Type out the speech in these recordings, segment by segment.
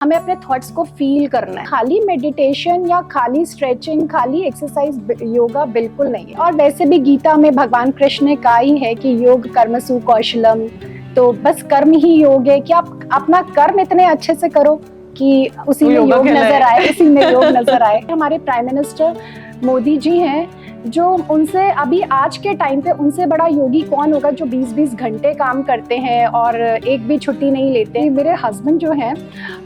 हमें अपने थॉट्स को फील करना है। खाली मेडिटेशन या खाली स्ट्रेचिंग, खाली एक्सरसाइज योगा बिल्कुल नहीं है। और वैसे भी गीता में भगवान कृष्ण ने कहा ही है कि योग कर्मसु कौशलम, तो बस कर्म ही योग है कि आप अपना कर्म इतने अच्छे से करो कि उसी में योग नजर आए, उसी में योग नजर आए। हमारे प्राइम मिनिस्टर मोदी जी हैं, जो उनसे अभी आज के टाइम पे उनसे बड़ा योगी कौन होगा, जो 20-20 घंटे काम करते हैं और एक भी छुट्टी नहीं लेते। मेरे हस्बैंड जो हैं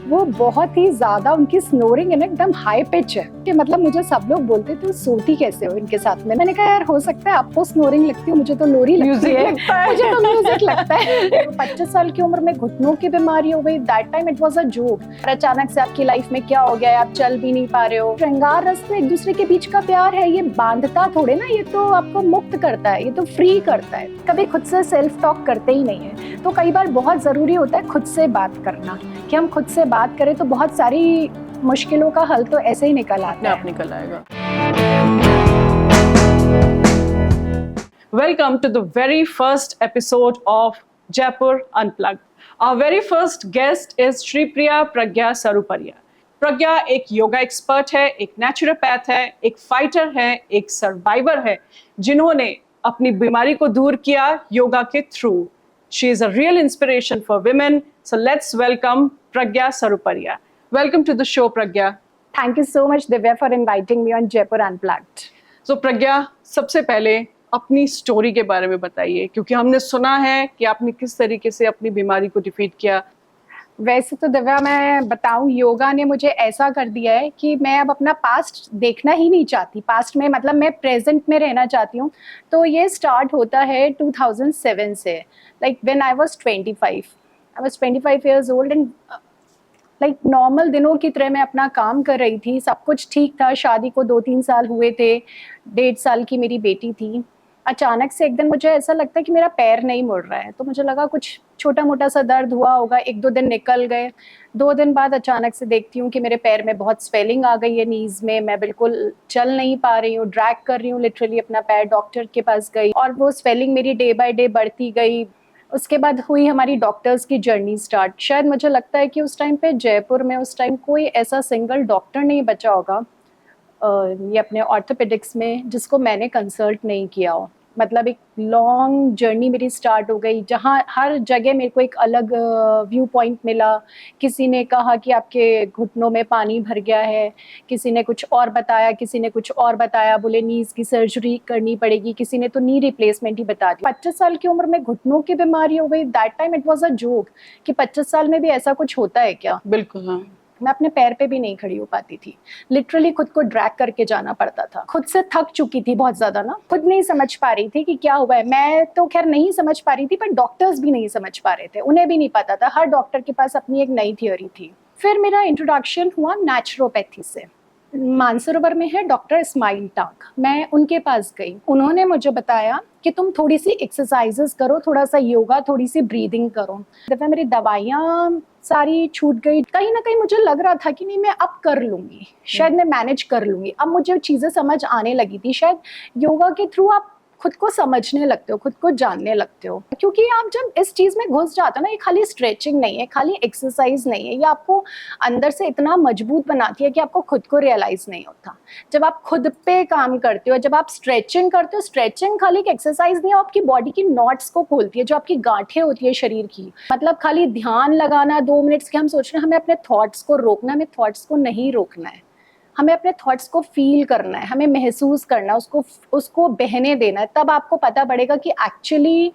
वो बहुत ही ज्यादा, उनकी स्नोरिंग है ना एकदम हाई पिच है कि मतलब मुझे सब लोग बोलते थे सोती कैसे हो इनके साथ में। मैंने कहा यार हो सकता है आपको स्नोरिंग लगती हो, मुझे तो लोरी लगती है, मुझे तो म्यूजिक लगता है। 25 साल की उम्र में घुटनों की बीमारी हो गई, that time it was a joke. अचानक से आपकी लाइफ में क्या हो गया, आप चल भी नहीं पा रहे हो। श्रृंगार रस में एक दूसरे के बीच का प्यार है, ये बांधता थोड़े ना, ये तो आपको मुक्त करता है, ये तो फ्री करता है। कभी खुद से सेल्फ टॉक करते ही नहीं है, तो कई बार बहुत जरूरी होता है खुद से बात करना, कि हम खुद से बात करें तो बहुत सारी मुश्किलों का हल तो ऐसे ही निकल आता है, निकल आएगा। Welcome to the very first episode of Jaipur Unplugged. Our very first guest is Shri Priya Pragya Saruparia. प्रज्ञा एक योगा एक्सपर्ट है, एक नेचुरोपैथ है, एक फाइटर है, एक सर्वाइवर है, जिन्होंने अपनी बीमारी को दूर किया योगा के through. She is a real inspiration for women. So let's welcome Pragya Saruparia. Welcome to the show, Pragya. Thank you so much, Divya, for inviting me on Jaipur Unplugged. So प्रज्ञा, सबसे पहले अपनी स्टोरी के बारे में बताइए, क्योंकि हमने सुना है कि आपने किस तरीके से अपनी बीमारी को डिफीट किया। वैसे तो दिव्या मैं बताऊं, योगा ने मुझे ऐसा कर दिया है कि मैं अब अपना पास्ट देखना ही नहीं चाहती। पास्ट में मतलब मैं प्रेजेंट में रहना चाहती हूँ। तो ये स्टार्ट होता है 2007 से। Like when I was 25 years old and like normal दिनों की तरह मैं अपना काम कर रही थी, सब कुछ ठीक था। शादी को 2-3 साल हुए थे, 1.5 साल की मेरी बेटी थी। अचानक से एक दिन मुझे ऐसा लगता है कि मेरा पैर नहीं मुड़ रहा है, तो मुझे लगा कुछ छोटा मोटा सा दर्द हुआ होगा। 1-2 दिन निकल गए, 2 दिन बाद अचानक से देखती हूँ कि मेरे पैर में बहुत स्वेलिंग आ गई है, नीज में। मैं बिल्कुल चल नहीं पा रही हूँ, ड्रैग कर रही हूँ लिटरली अपना पैर। डॉक्टर के पास गई और वो स्वेलिंग मेरी डे बाय डे बढ़ती गई। उसके बाद हुई हमारी डॉक्टर्स की जर्नी स्टार्ट। शायद मुझे लगता है कि उस टाइम पे जयपुर में उस टाइम कोई ऐसा सिंगल डॉक्टर नहीं बचा होगा ये अपने ऑर्थोपेडिक्स में जिसको मैंने कंसल्ट नहीं किया हो। मतलब एक लॉन्ग जर्नी मेरी स्टार्ट हो गई, जहाँ हर जगह मेरे को एक अलग व्यू पॉइंट मिला। किसी ने कहा कि आपके घुटनों में पानी भर गया है, किसी ने कुछ और बताया, किसी ने कुछ और बताया, बोले नीज की सर्जरी करनी पड़ेगी, किसी ने तो नी रिप्लेसमेंट ही बता दी। 25 साल की उम्र में घुटनों की बीमारी हो गई, that time it was a joke कि 25 साल में भी ऐसा कुछ होता है क्या। बिल्कुल हाँ। मैं अपने पैर पे भी नहीं खड़ी हो पाती थी, लिटरली खुद को ड्रैग करके जाना पड़ता था। खुद से थक चुकी थी बहुत ज्यादा ना, खुद नहीं समझ पा रही थी कि क्या हुआ है। मैं तो खैर नहीं समझ पा रही थी, पर डॉक्टर्स भी नहीं समझ पा रहे थे, उन्हें भी नहीं पता था। हर डॉक्टर के पास अपनी एक नई थ्योरी थी। फिर मेरा इंट्रोडक्शन हुआ नेचुरोपैथी से। मानसरोवर में है डॉक्टर इस्माइल टांक, मैं उनके पास गई। उन्होंने मुझे बताया कि तुम थोड़ी सी एक्सरसाइजेस करो, थोड़ा सा योगा, थोड़ी सी ब्रीदिंग करो। दफा मेरी दवाइयाँ सारी छूट गई। कहीं ना कहीं मुझे लग रहा था कि नहीं मैं अब कर लूंगी, शायद मैं मैनेज कर लूंगी। अब मुझे चीजें समझ आने लगी थी। शायद योगा के थ्रू आप खुद को समझने लगते हो, खुद को जानने लगते हो। क्योंकि आप जब इस चीज में घुस जाते हो ना, ये खाली स्ट्रेचिंग नहीं है, खाली एक्सरसाइज नहीं है, ये आपको अंदर से इतना मजबूत बनाती है कि आपको खुद को रियलाइज नहीं होता। जब आप खुद पे काम करते हो, जब आप स्ट्रेचिंग करते हो, स्ट्रेचिंग खाली एक एक्सरसाइज नहीं है, आपकी बॉडी की नॉट्स को खोलती है, जो आपकी गांठें होती है शरीर की। मतलब खाली ध्यान लगाना 2 मिनट्स के हम सोच रहे हैं, हमें अपने थॉट्स को रोकना, हमें थॉट्स को नहीं रोकना है। हमें अपने थॉट्स को फील करना है, हमें महसूस करना है, उसको बहने देना है। तब आपको पता पड़ेगा कि एक्चुअली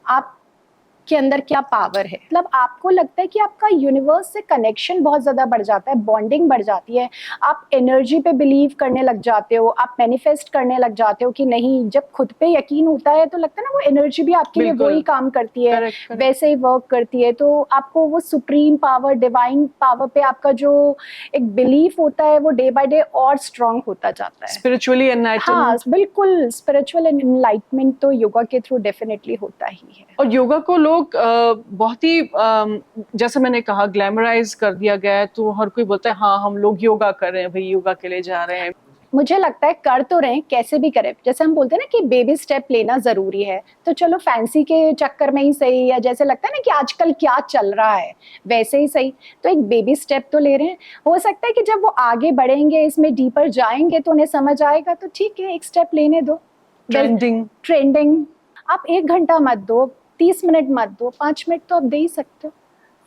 आप के अंदर क्या पावर है। मतलब आपको लगता है कि आपका यूनिवर्स से कनेक्शन बहुत ज्यादा बढ़ जाता है, बॉन्डिंग बढ़ जाती है। आप एनर्जी पे बिलीव करने लग जाते हो, आप मैनिफेस्ट करने लग जाते हो कि नहीं। जब खुद पे यकीन होता है तो लगता है ना, वो एनर्जी भी आपके लिए वही काम करती है, वैसे ही वर्क करती है। तो आपको वो सुप्रीम पावर, डिवाइन पावर पे आपका जो एक बिलीफ होता है, वो डे बाय डे और स्ट्रांग होता जाता है। Spiritually enlighten. हाँ बिल्कुल, स्पिरिचुअल एनलाइटमेंट तो योगा के थ्रू डेफिनेटली होता ही है। और योगा को लोग बहुत ही जैसे मैंने कहा ग्लैमराइज कर दिया गया है, तो हर कोई बोलता है हाँ हम लोग योगा कर रहे हैं, भाई योगा के लिए जा रहे हैं। मुझे लगता है कर तो रहे, कैसे भी करें, जैसे हम बोलते हैं ना कि बेबी स्टेप लेना जरूरी है, तो चलो फैंसी के चक्कर में ही सही, या जैसे लगता है ना कि आजकल क्या चल रहा है वैसे ही सही, तो एक बेबी स्टेप तो ले रहे हैं। हो सकता है कि जब वो आगे बढ़ेंगे, इसमें डीपर जाएंगे तो उन्हें समझ आएगा, तो ठीक है, एक स्टेप लेने दो। ट्रेंडिंग आप 1 घंटा मत दो, 30 मिनट मत दो, 5 मिनट तो आप दे ही सकते हो,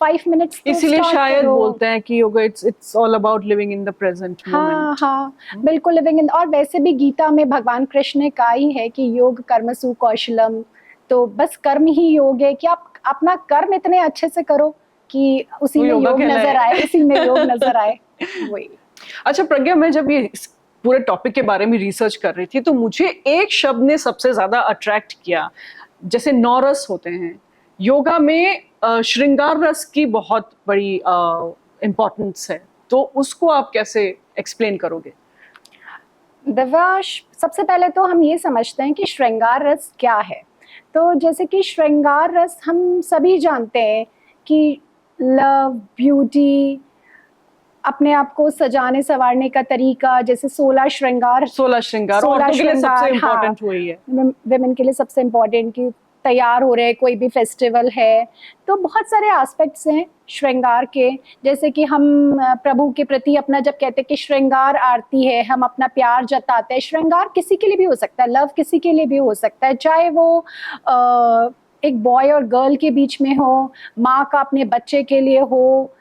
5 मिनट तो इसीलिए start शायद करो। बोलते हैं कि yoga it's all about living in the present हाँ मोमेंट। हाँ, बिल्कुल लिविंग इन, और वैसे भी गीता में भगवान कृष्ण ने कहा ही है कि योग कर्मसु कौशलम, तो बस कर्म ही योग है, कि आप अपना कर्म इतने अच्छे से करो कि उसी में योग नजर आए, उसी में योग नजर आए, वही। अच्छा प्रज्ञा, मैं जब ये इस पूरे टॉपिक के बारे में रिसर्च कर रही थी तो मुझे एक शब्द ने सबसे ज्यादा अट्रैक्ट किया। जैसे 9 रस होते हैं योगा में, श्रृंगार रस की बहुत बड़ी इम्पोर्टेंस है, तो उसको आप कैसे एक्सप्लेन करोगे? दिव्या, सबसे पहले तो हम ये समझते हैं कि श्रृंगार रस क्या है। तो जैसे कि श्रृंगार रस हम सभी जानते हैं कि लव, ब्यूटी, अपने आप को सजाने संवारने का तरीका, जैसे 16 श्रृंगार, 16 श्रृंगार औरतों के लिए सबसे इम्पोर्टेंट वही है, वेमेन के लिए सबसे इम्पोर्टेंट, कि तैयार हो रहे हैं, कोई भी फेस्टिवल है, तो बहुत सारे एस्पेक्ट्स हैं श्रृंगार के। जैसे कि हम प्रभु के प्रति अपना जब कहते हैं कि श्रृंगार आरती है, हम अपना प्यार जताते हैं, श्रृंगार किसी के लिए भी हो सकता है, लव किसी के लिए भी हो सकता है, चाहे वो एक बॉय और गर्ल के बीच में हो, माँ का अपने बच्चे के लिए हो,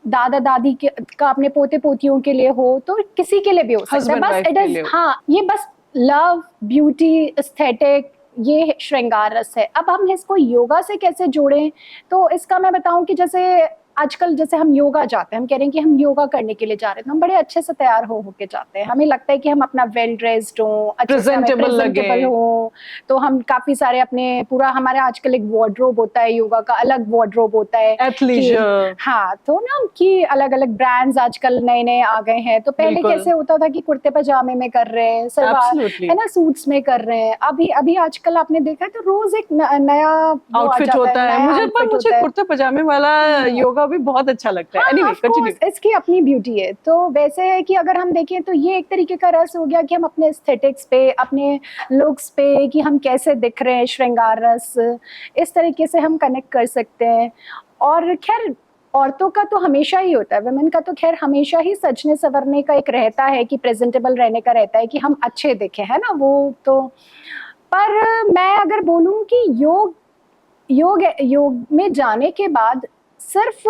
दादा दादी के का अपने पोते पोतियों के लिए हो, तो किसी के लिए भी हो सकता है। बस इट इज, हाँ, ये बस लव, ब्यूटी, एस्थेटिक, ये श्रृंगार रस है। अब हम इसको योगा से कैसे जोड़ें, तो इसका मैं बताऊं कि जैसे आजकल जैसे हम योगा जाते हैं, हम कह रहे हैं कि हम योगा करने के लिए जा रहे हैं, तो हम बड़े अच्छे से तैयार हो के जाते हैं, हमें लगता है कि हम अपना वेल ड्रेस्ड हो, अच्छे से प्रेजेंटेबल हो, तो हम काफी सारे अपने पूरा, हमारे आजकल एक वार्डरोब होता है, योगा का अलग वार्डरोब होता है, हाँ, तो ना कि अलग अलग ब्रांड्स आजकल नए नए आ गए हैं। तो पहले कैसे होता था कि कुर्ते पजामे में कर रहे हैं, सलवार है ना, सूट्स में कर रहे हैं, अभी आजकल आपने देखा है तो रोज एक नया आउटफिट होता है। मुझे कुर्ते पजामे वाला योगा भी बहुत अच्छा लगता है। Anyway, इसकी अपनी ब्यूटी है। तो वैसे है कि अगर हम देखें तो ये एक तरीके का रस हो गया कि हम अपने एस्थेटिक्स पे, अपने लुक्स पे, कि हम कैसे दिख रहे हैं, श्रृंगार रस इस तरीके से हम कनेक्ट कर सकते हैं। और खैर औरतों का तो हमेशा ही होता है, वुमेन का तो खैर हमेशा ही सजने संवरने का एक रहता है, कि प्रेजेंटेबल रहने का रहता है, कि हम अच्छे दिखें, है ना, वो तो। पर मैं अगर बोलूं कि योग में जाने के बाद सिर्फ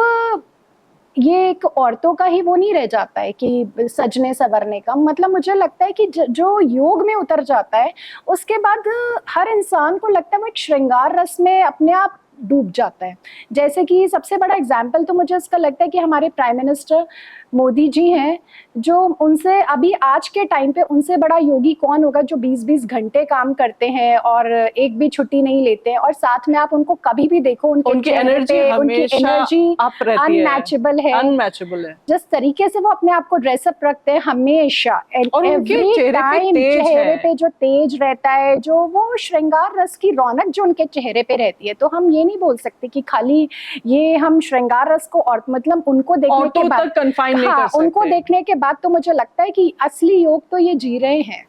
ये एक औरतों का ही वो नहीं रह जाता है कि सजने संवरने का, मतलब मुझे लगता है कि जो योग में उतर जाता है उसके बाद हर इंसान को लगता है वो एक श्रृंगार रस में अपने आप डूब जाता है। जैसे कि सबसे बड़ा एग्जाम्पल तो मुझे इसका लगता है कि हमारे प्राइम मिनिस्टर मोदी जी हैं, जो उनसे अभी आज के टाइम पे उनसे बड़ा योगी कौन होगा, जो 20-20 घंटे काम करते हैं और एक भी छुट्टी नहीं लेते हैं, और साथ में आप उनको कभी भी देखो उनकी एनर्जी अनमैचेबल है। जिस तरीके से वो अपने आप को ड्रेसअप रखते हैं हमेशा, और उनके चेहरे पे जो तेज रहता है, जो वो श्रृंगार रस की रौनक जो उनके चेहरे पे रहती है। तो हम ये नहीं बोल सकते कि खाली ये हम श्रृंगार रस को, और मतलब उनको देखने के बाद, हाँ, उनको देखने के बाद तो मुझे लगता है कि असली योग तो ये जी रहे हैं,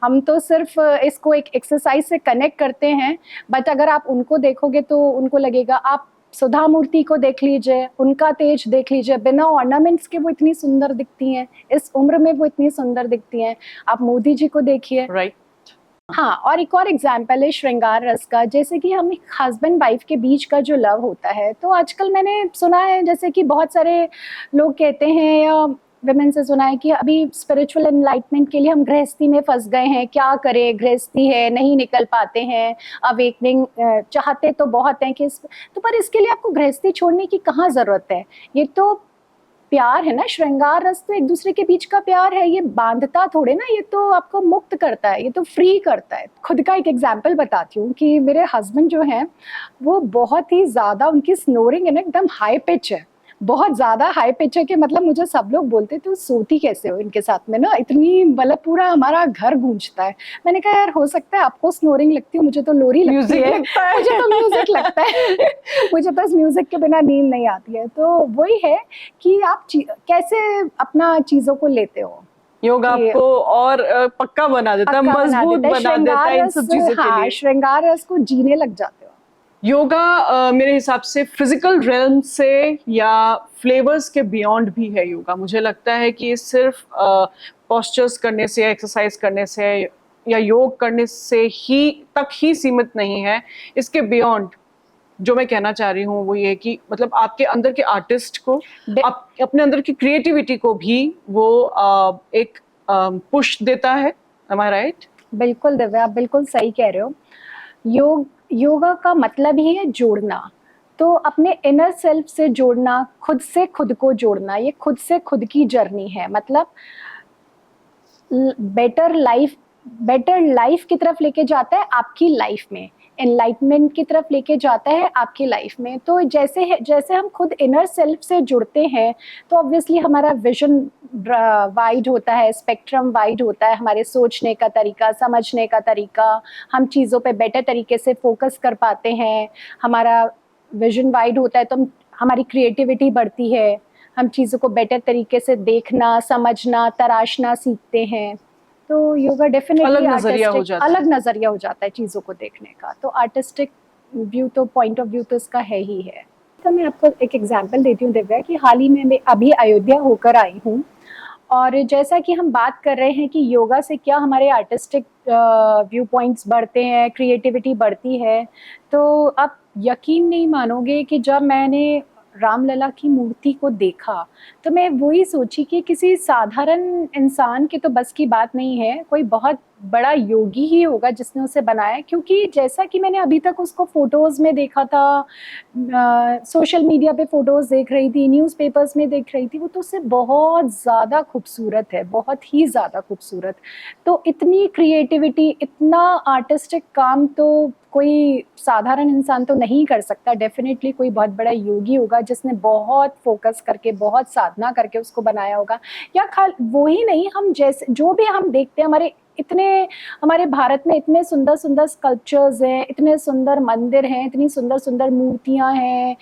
हम तो सिर्फ इसको एक एक्सरसाइज से कनेक्ट करते हैं। बट अगर आप उनको देखोगे तो उनको लगेगा, आप सुधा मूर्ति को देख लीजिए, उनका तेज देख लीजिए, बिना ऑर्नामेंट्स के वो इतनी सुंदर दिखती हैं, इस उम्र में वो इतनी सुंदर दिखती हैं। आप मोदी जी को देखिए, राइट। हाँ, और एक और एग्जाम्पल है श्रृंगार रस का, जैसे कि हम एक हस्बैंड वाइफ के बीच का जो लव होता है, तो आजकल मैंने सुना है, जैसे कि बहुत सारे लोग कहते हैं या विमेन से सुना है कि अभी स्पिरिचुअल एनलाइटमेंट के लिए हम गृहस्थी में फंस गए हैं, क्या करें, गृहस्थी है, नहीं निकल पाते हैं, अवेकनिंग चाहते तो बहुत हैं कि तो पर इसके लिए आपको गृहस्थी छोड़ने की कहाँ जरूरत है, ये तो प्यार है ना, श्रृंगार रस तो एक दूसरे के बीच का प्यार है, ये बांधता थोड़े ना, ये तो आपको मुक्त करता है, ये तो फ्री करता है। खुद का एक एग्जाम्पल बताती हूँ कि मेरे हस्बैंड जो हैं वो बहुत ही ज़्यादा, उनकी स्नोरिंग है ना एकदम हाई पिच है, बहुत ज़्यादा हाई पिच है, कि मतलब मुझे सब लोग बोलते थे सोती कैसे हो इनके साथ में ना, इतनी मतलब पूरा हमारा घर गूंजता है। मैंने कहा यार हो सकता है आपको स्नोरिंग लगती है, मुझे तो लोरी लगती है, मुझे तो म्यूजिक लगता है मुझे बस म्यूजिक के बिना नींद नहीं आती है। तो वही है कि आप कैसे अपना चीज़ों को लेते हो। योग कि आपको और पक्का बना देता है, पक्का मजबूत बना देता है इन सब चीजों के हाँ, लिए। श्रृंगार रस को जीने लग जाते हो। योगा मेरे हिसाब से फिजिकल रेल्म से या फ्लेवर्स के बियॉन्ड भी है योगा। मुझे लगता है कि ये सिर्फ पोस्चर्स करने से, एक्सरसाइज करने से या योग करने से ही सीमित नहीं है। इसके बियॉन्ड जो मैं कहना चाह रही हूँ वो ये कि मतलब आपके अंदर के आर्टिस्ट को, आप अपने अंदर की क्रिएटिविटी को भी वो एक पुश देता है। Am I right? बिल्कुल दिव्या, आप बिल्कुल सही कह रहे हो। योगा का मतलब ही है जोड़ना। तो अपने इनर सेल्फ से जोड़ना, खुद से खुद को जोड़ना, ये खुद से खुद की जर्नी है। मतलब बेटर लाइफ की तरफ लेके जाता है आपकी लाइफ में, एनलाइटमेंट की तरफ लेके जाता है आपकी लाइफ में। तो जैसे हम खुद इनर सेल्फ से जुड़ते हैं तो ऑब्वियसली हमारा विजन वाइड होता है, स्पेक्ट्रम वाइड होता है, हमारे सोचने का तरीका, समझने का तरीका, हम चीज़ों पे बेटर तरीके से फोकस कर पाते हैं। हमारा विजन वाइड होता है तो हमारी क्रिएटिविटी बढ़ती है, हम चीज़ों को बेटर तरीके से देखना, समझना, तराशना सीखते हैं। तो योगा डेफिनेटली अलग नजरिया हो जाता है। अलग नजरिया हो जाता है चीज़ों को देखने का। तो आर्टिस्टिक व्यू तो, पॉइंट ऑफ व्यू तो इसका है ही है। तो मैं आपको एक एग्जांपल देती हूँ दिव्या कि हाल ही में मैं अभी अयोध्या होकर आई हूँ, और जैसा कि हम बात कर रहे हैं कि योगा से क्या हमारे आर्टिस्टिक व्यू पॉइंट्स बढ़ते हैं, क्रिएटिविटी बढ़ती है, तो आप यकीन नहीं मानोगे कि जब मैंने रामलला की मूर्ति को देखा तो मैं वही सोची कि किसी साधारण इंसान के तो बस की बात नहीं है, कोई बहुत बड़ा योगी ही होगा जिसने उसे बनाया। क्योंकि जैसा कि मैंने अभी तक उसको फोटोज़ में देखा था, सोशल मीडिया पे फोटोज़ देख रही थी, न्यूज़पेपर्स में देख रही थी, वो तो उससे बहुत ज़्यादा खूबसूरत है, बहुत ही ज़्यादा खूबसूरत। तो इतनी क्रिएटिविटी, इतना आर्टिस्टिक काम तो कोई साधारण इंसान तो नहीं कर सकता। डेफिनेटली कोई बहुत बड़ा योगी होगा जिसने बहुत फोकस करके, बहुत साधना करके उसको बनाया होगा। या वो ही नहीं, हम जैसे जो भी हम देखते हैं, हमारे भारत में इतने सुंदर सुंदर स्कल्पचर्स हैं, इतने सुंदर मंदिर हैं, इतनी सुंदर सुंदर मूर्तियां हैं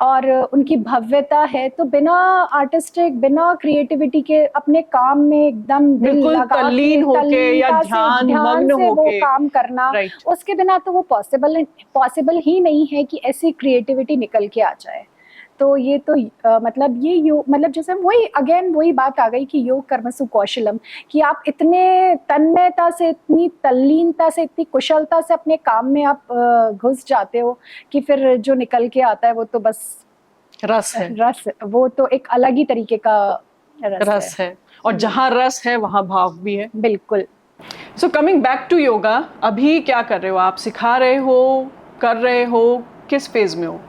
और उनकी भव्यता है। तो बिना आर्टिस्टिक, बिना क्रिएटिविटी के अपने काम में एकदम दिल बिल्कुल लगा तल्लीन होके या ध्यान मग्न से वो होके काम करना, राइट। उसके बिना तो वो पॉसिबल ही नहीं है कि ऐसी क्रिएटिविटी निकल के आ जाए। तो ये तो मतलब ये योग, मतलब जैसे वही बात आ गई कि योग कर्मसु कौशलम, कि आप इतने तन्मयता से, इतनी तल्लीनता से, इतनी कुशलता से अपने काम में आप घुस जाते हो कि फिर जो निकल के आता है वो तो बस रस है। वो तो एक अलग ही तरीके का रस है। और जहाँ रस है वहाँ भाव भी है। बिल्कुल। So coming back to yoga, अभी क्या कर रहे हो आप? सिखा रहे हो, कर रहे हो, किस फेज में हो?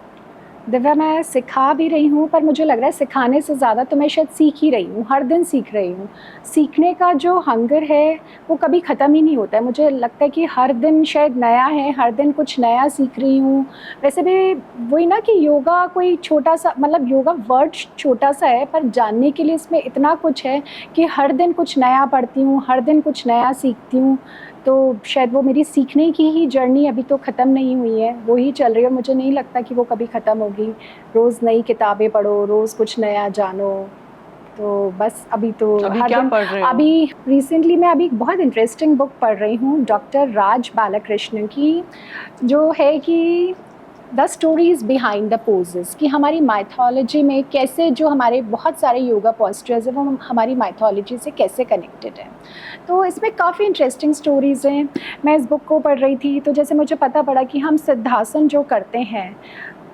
दिव्या, मैं सिखा भी रही हूँ, पर मुझे लग रहा है सिखाने से ज़्यादा तो मैं शायद सीख ही रही हूँ, हर दिन सीख रही हूँ। सीखने का जो हंगर है वो कभी ख़त्म ही नहीं होता है। मुझे लगता है कि हर दिन शायद नया है, हर दिन कुछ नया सीख रही हूँ। वैसे भी वही ना कि योगा कोई छोटा सा, मतलब योगा वर्ड छोटा सा है, पर जानने के लिए इसमें इतना कुछ है कि हर दिन कुछ नया पढ़ती हूँ, हर दिन कुछ नया सीखती हूँ। तो शायद वो मेरी सीखने की ही जर्नी अभी तो ख़त्म नहीं हुई है, वो ही चल रही है और मुझे नहीं लगता कि वो कभी ख़त्म होगी। रोज़ नई किताबें पढ़ो, रोज़ कुछ नया जानो। तो बस अभी तो अभी हर क्या दिन, पढ़ रहे हो? अभी रिसेंटली मैं अभी बहुत इंटरेस्टिंग बुक पढ़ रही हूँ डॉक्टर राज बालाकृष्णन की, जो है कि the stories behind the poses, कि हमारी माइथोलॉजी में कैसे जो हमारे बहुत सारे योगा पोस्चर्स हैं वो हमारी माइथोलॉजी से कैसे कनेक्टेड हैं। तो इसमें काफ़ी इंटरेस्टिंग स्टोरीज़ हैं। मैं इस बुक को पढ़ रही थी तो जैसे मुझे पता पड़ा कि हम सिद्धासन जो करते हैं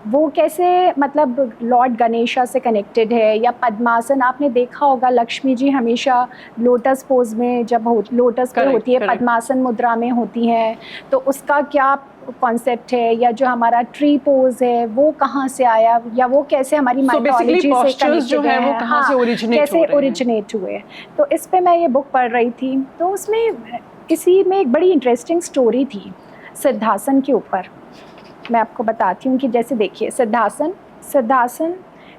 वो कैसे मतलब लॉर्ड गणेशा से कनेक्टेड है, या पद्मासन आपने देखा होगा, लक्ष्मी जी हमेशा लोटस पोज में जब लोटस पे होती है, पद्मासन मुद्रा में होती हैं, तो उसका क्या कॉन्सेप्ट है, या जो हमारा ट्री पोज है वो कहाँ से आया, या वो कैसे हमारी माइथोलॉजी से कनेक्टेड है, वो कहाँ से कैसे ओरिजिनेट हुए। तो इस पे मैं ये बुक पढ़ रही थी, तो उसमें इसी में एक बड़ी इंटरेस्टिंग स्टोरी थी सिद्धासन के ऊपर। मैं आपको बताती हूँ कि जैसे देखिए, सिद्धासन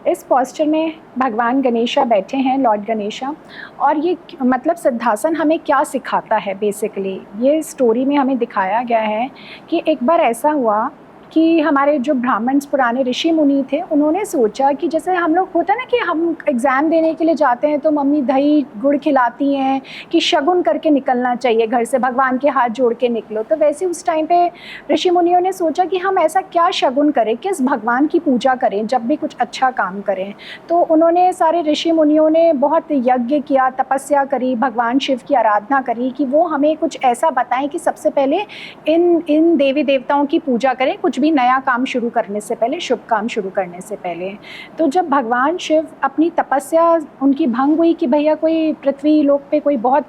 इस पोस्चर में भगवान गणेशा बैठे हैं, लॉर्ड गणेशा। और ये मतलब सिद्धासन हमें क्या सिखाता है, बेसिकली ये स्टोरी में हमें दिखाया गया है कि एक बार ऐसा हुआ कि हमारे जो ब्राह्मण पुराने ऋषि मुनि थे, उन्होंने सोचा कि जैसे हम लोग होता है ना कि हम एग्ज़ाम देने के लिए जाते हैं तो मम्मी दही गुड़ खिलाती हैं कि शगुन करके निकलना चाहिए घर से, भगवान के हाथ जोड़ के निकलो। तो वैसे उस टाइम पे ऋषि मुनियों ने सोचा कि हम ऐसा क्या शगुन करें, किस भगवान की पूजा करें जब भी कुछ अच्छा काम करें। तो उन्होंने सारे ऋषि मुनियों ने बहुत यज्ञ किया, तपस्या करी, भगवान शिव की आराधना करी कि वो हमें कुछ ऐसा बताएं कि सबसे पहले इन देवी देवताओं की पूजा करें, कुछ भी नया काम शुरू करने से पहले, शुभ काम शुरू करने से पहले। तो जब भगवान शिव अपनी तपस्या उनकी भंग हुई कि भैया कोई पृथ्वी लोक पे कोई बहुत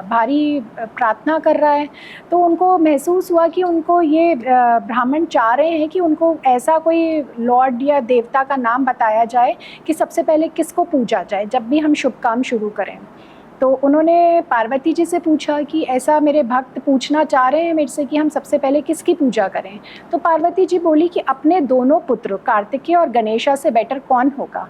भारी प्रार्थना कर रहा है, तो उनको महसूस हुआ कि उनको ये ब्राह्मण चाह रहे हैं कि उनको ऐसा कोई लॉर्ड या देवता का नाम बताया जाए कि सबसे पहले किसको पूजा जाए जब भी हम शुभ काम शुरू करें। तो उन्होंने पार्वती जी से पूछा कि ऐसा मेरे भक्त पूछना चाह रहे हैं मेरे से कि हम सबसे पहले किसकी पूजा करें। तो पार्वती जी बोली कि अपने दोनों पुत्र कार्तिकेय और गणेशा से बेटर कौन होगा।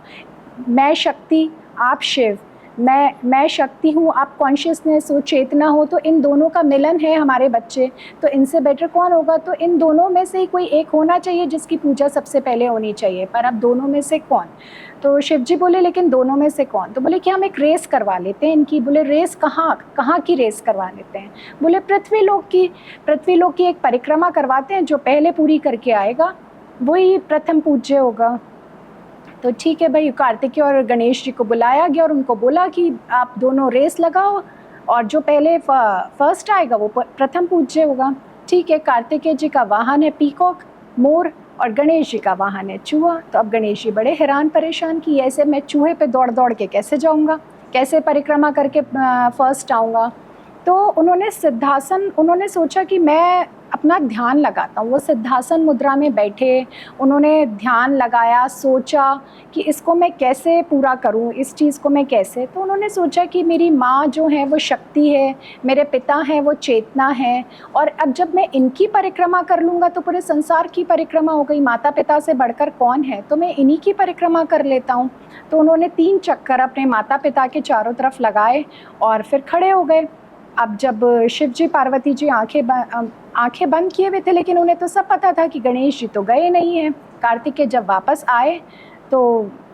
मैं शक्ति, आप शिव, मैं शक्ति हूँ, आप कॉन्शियसनेस हो, चेतना हो, तो इन दोनों का मिलन है हमारे बच्चे, तो इनसे बेटर कौन होगा। तो इन दोनों में से ही कोई एक होना चाहिए जिसकी पूजा सबसे पहले होनी चाहिए, पर अब दोनों में से कौन। तो शिव जी बोले लेकिन दोनों में से कौन। तो बोले कि हम एक रेस करवा लेते हैं इनकी। बोले रेस कहाँ की रेस करवा लेते हैं। बोले पृथ्वी लोक की एक परिक्रमा करवाते हैं, जो पहले पूरी करके आएगा वही प्रथम पूज्य होगा। तो ठीक है भाई, कार्तिकेय और गणेश जी को बुलाया गया और उनको बोला कि आप दोनों रेस लगाओ और जो पहले फर्स्ट आएगा वो प्रथम पूज्य होगा। ठीक है, कार्तिकेय जी का वाहन है पीकॉक, मोर, और गणेश जी का वाहन है चूहा। तो अब गणेश जी बड़े हैरान परेशान कि ऐसे मैं चूहे पे दौड़ दौड़ के कैसे जाऊंगा, कैसे परिक्रमा करके फर्स्ट आऊँगा। तो उन्होंने सोचा कि मैं अपना ध्यान लगाता हूँ। वो सिद्धासन मुद्रा में बैठे, उन्होंने ध्यान लगाया, सोचा कि इसको मैं कैसे पूरा करूँ, इस चीज़ को मैं कैसे। तो उन्होंने सोचा कि मेरी माँ जो है वो शक्ति है, मेरे पिता हैं वो चेतना है, और अब जब मैं इनकी परिक्रमा कर लूँगा तो पूरे संसार की परिक्रमा हो गई, माता पिता से बढ़कर कौन है, तो मैं इन्हीं की परिक्रमा कर लेता हूँ। तो उन्होंने 3 चक्कर अपने माता पिता के चारों तरफ लगाए और फिर खड़े हो गए। अब जब शिव जी पार्वती जी आंखें बंद किए हुए थे, लेकिन उन्हें तो सब पता था कि गणेश जी तो गए नहीं हैं। कार्तिकेय जब वापस आए तो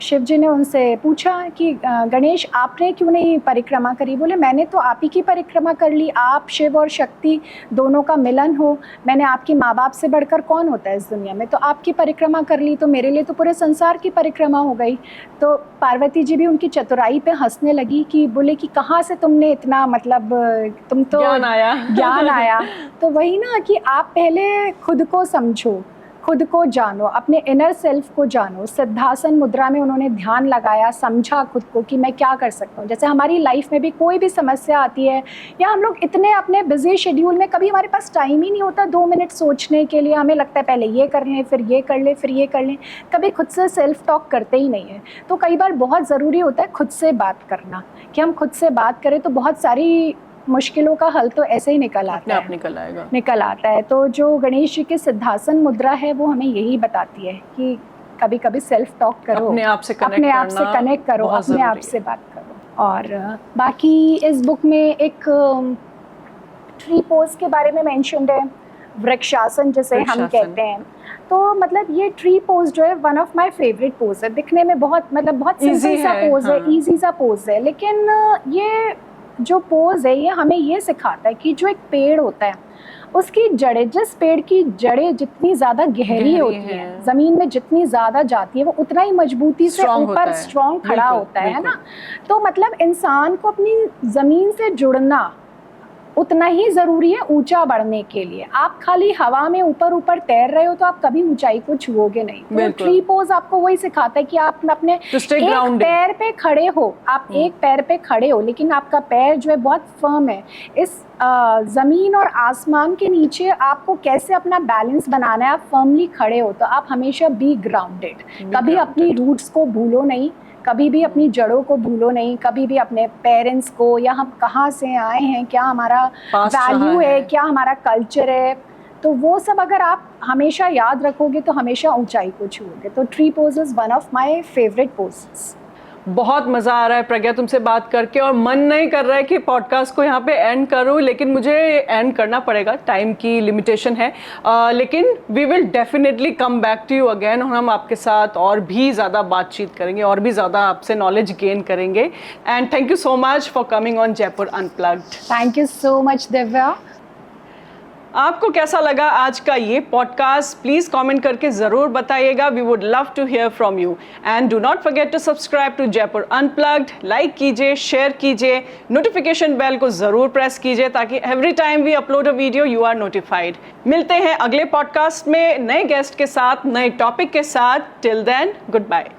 शिव जी ने उनसे पूछा कि गणेश आपने क्यों नहीं परिक्रमा करी। बोले मैंने तो आप ही की परिक्रमा कर ली, आप शिव और शक्ति दोनों का मिलन हो, मैंने आपके माँ बाप से बढ़कर कौन होता है इस दुनिया में, तो आपकी परिक्रमा कर ली, तो मेरे लिए तो पूरे संसार की परिक्रमा हो गई। तो पार्वती जी भी उनकी चतुराई पे हंसने लगी कि बोले कि कहाँ से तुमने इतना, मतलब तुम तो ज्ञान आया। तो वही ना कि आप पहले खुद को समझो, खुद को जानो, अपने इनर सेल्फ को जानो। सिद्धासन मुद्रा में उन्होंने ध्यान लगाया, समझा खुद को कि मैं क्या कर सकता हूँ। जैसे हमारी लाइफ में भी कोई भी समस्या आती है, या हम लोग इतने अपने बिजी शेड्यूल में कभी हमारे पास टाइम ही नहीं होता 2 मिनट सोचने के लिए, हमें लगता है पहले ये कर लें, फिर ये कर लें, फिर ये कर लें, कभी खुद से सेल्फ टॉक करते ही नहीं है। तो कई बार बहुत ज़रूरी होता है खुद से बात करना, कि हम खुद से बात करें तो बहुत सारी मुश्किलों का हल तो ऐसे ही निकल आता है। तो जो गणेश जी की सिद्धासन मुद्रा है वो हमें यही बताती है कि कभी कभी सेल्फ टॉक करो, अपने आप से कनेक्ट करो, अपने आप से बात करो। और बाकी इस बुक में एक ट्री पोज के बारे में मेंशन्ड है, वृक्षासन जिसे हम कहते हैं। तो मतलब ये ट्री पोज जो है one of my favourite pose है। दिखने में बहुत सिंपल सा पोज है, इजी सा पोज है, लेकिन ये जो पोज है ये हमें ये सिखाता है कि जो एक पेड़ होता है उसकी जड़ें, जिस पेड़ की जड़ें जितनी ज़्यादा गहरी होती हैं, ज़मीन में जितनी ज़्यादा जाती है, वो उतना ही मजबूती से ऊपर स्ट्रॉन्ग खड़ा होता है ना। तो मतलब इंसान को अपनी ज़मीन से जुड़ना उतना ही ज़रूरी है ऊंचा बढ़ने के लिए। आप खाली हवा में ऊपर ऊपर तैर रहे हो तो आप कभी ऊंचाई को छुओगे नहीं। तो ट्री पोज आपको वही सिखाता है कि आप अपने एक पैर पे खड़े हो, आप एक पैर पे खड़े हो, लेकिन आपका पैर जो है बहुत फर्म है। इस ज़मीन और आसमान के नीचे आपको कैसे अपना बैलेंस बनाना है, आप फर्मली खड़े हो, तो आप हमेशा बी ग्राउंडेड। कभी अपनी रूट्स को भूलो नहीं, कभी भी अपनी जड़ों को भूलो नहीं, कभी भी अपने पेरेंट्स को, या हम कहाँ से आए हैं, क्या हमारा वैल्यू है, क्या हमारा कल्चर है, तो वो सब अगर आप हमेशा याद रखोगे तो हमेशा ऊंचाई को छूओगे। तो tree pose is one of my favourite poses. बहुत मज़ा आ रहा है प्रज्ञा तुमसे बात करके, और मन नहीं कर रहा है कि पॉडकास्ट को यहाँ पे एंड करूँ, लेकिन मुझे एंड करना पड़ेगा, टाइम की लिमिटेशन है। लेकिन we will definitely come back to you again, और हम आपके साथ और भी ज़्यादा बातचीत करेंगे, और भी ज़्यादा आपसे नॉलेज गेन करेंगे। And thank you so much for coming on Jaipur unplugged. Thank you so much Divya. आपको कैसा लगा आज का ये पॉडकास्ट, प्लीज कमेंट करके जरूर बताइएगा। We would love to hear from you, and do not forget to subscribe to Jaipur unplugged. Like कीजिए, शेयर कीजिए, नोटिफिकेशन बेल को जरूर प्रेस कीजिए ताकि every time we upload a video you are notified. मिलते हैं अगले पॉडकास्ट में नए गेस्ट के साथ, नए टॉपिक के साथ। Till then, good bye.